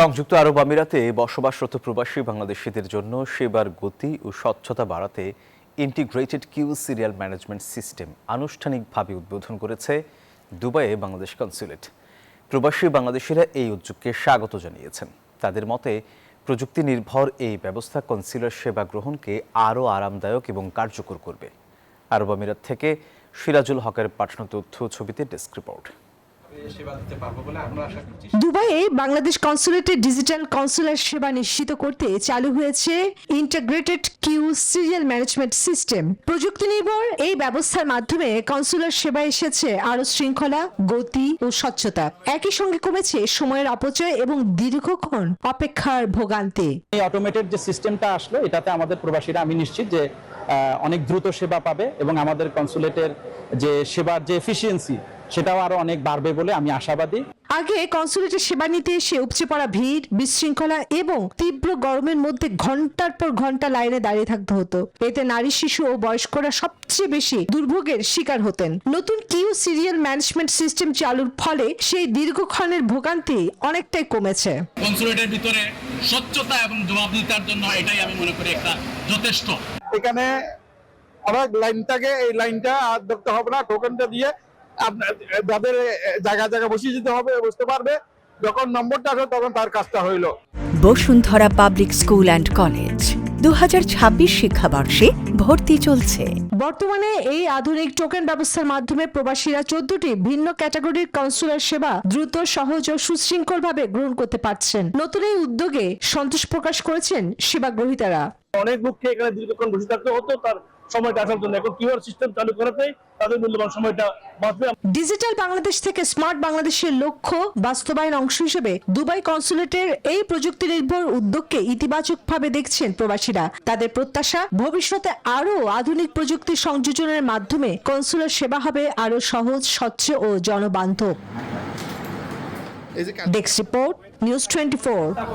সংযুক্ত আরব আমিরাতে বসবাসরত প্রবাসী বাংলাদেশিদের জন্য সেবার গতি ও স্বচ্ছতা বাড়াতে integrated queue serial management system আনুষ্ঠানিকভাবে উদ্বোধন করেছে দুবাইয়ে বাংলাদেশ কনস্যুলেট। প্রবাসী বাংলাদেশিরা এই উদ্যোগকে স্বাগত জানিয়েছেন। তাদের মতে প্রযুক্তি নির্ভর এই ব্যবস্থা কনস্যুলার সেবা গ্রহণকে আরও আরামদায়ক এবং কার্যকর করবে। আরব আমিরাত থেকে সিরাজুল হকের পাঠানো তথ্য ছবিতে ডেস্ক রিপোর্ট। দুবাইয়ে বাংলাদেশ কনস্যুলেটের ডিজিটাল কনস্যুলার সেবা নিশ্চিত করতে চালু হয়েছে integrated queue serial management system. প্রযুক্তি নির্ভর এই ব্যবস্থার মাধ্যমে কনস্যুলার সেবা এসেছে আরো শৃঙ্খলা, গতি ও স্বচ্ছতা। একই সঙ্গে কমেছে সময়ের অপচয় এবং দীর্ঘক্ষণ অপেক্ষার ভোগান্তি। এই অটোমেটেড যে সিস্টেমটা আসলো, এটাতে আমাদের প্রবাসীরা আমি নিশ্চিত যে অনেক দ্রুত সেবা পাবে এবং আমাদের কনস্যুলেটের যে সেবার যে এফিসিয়েন্সি সেটাও আরো অনেক বাড়বে বলে আমি আশাবাদী। আগে কনস্যুলেটের সেবা নিতে এসে উপচে পড়া ভিড়, বিশৃঙ্খলা এবং তীব্র গরমের মধ্যে ঘন্টার পর ঘন্টা লাইনে দাঁড়িয়ে থাকতে হতো। এতে নারী, শিশু ও বয়স্করা সবচেয়ে বেশি দুর্ভোগের শিকার হতেন। নতুন কিউ সিরিয়াল ম্যানেজমেন্ট সিস্টেম চালুর ফলে সেই দীর্ঘক্ষণের ভোগান্তি অনেকটাই কমেছে। কনস্যুলেটের ভিতরে স্বচ্ছতা এবং জবাবদিহিতার জন্য এটাই আমি মনে করি একটা যথেষ্ট। এখানে আবার লাইনটাকে এই লাইনটা আর দেখতে হবে না, টোকেনটা দিয়ে যাদের জায়গা বসিয়ে যেতে হবে, বুঝতে পারবে যখন নম্বরটা আসবে তখন তার কাজটা হইল। Bashundhara public school and college 2026 শিক্ষাবর্ষে ভর্তি চলছে। বর্তমানে এই আধুনিক টোকেন ব্যবস্থার মাধ্যমে প্রবাসীরা 14টি ভিন্ন ক্যাটাগরির কনস্যুলার সেবা দ্রুত, সহজ ও সুশৃঙ্খলভাবে গ্রহণ করতে পারছেন। নতুন এই উদ্যোগে সন্তোষ প্রকাশ করেছেন সেবা গ্রহীতারা। অনেক লোককে এখানে দীর্ঘক্ষণ বসে থাকতে হতো তার সময়টা আসার জন্য। এখন কিউআর সিস্টেম চালু করাতে তাদের মূল্যবান সময়টা বাঁচবে। ডিজিটাল বাংলাদেশ থেকে স্মার্ট বাংলাদেশের লক্ষ্য বাস্তবায়ন অংশ হিসেবে দুবাই কনস্যুলেটের এই প্রযুক্তি নির্ভর উদ্যোগকে ইতিবাচকভাবে দেখছেন প্রবাসীরা। তাদের প্রত্যাশা, ভবিষ্যতে আরও আধুনিক প্রযুক্তি সংযোজনের মাধ্যমে কনস্যুলার সেবা হবে আরও সহজ, স্বচ্ছ ও জনবান্ধব। Desk report, news 24।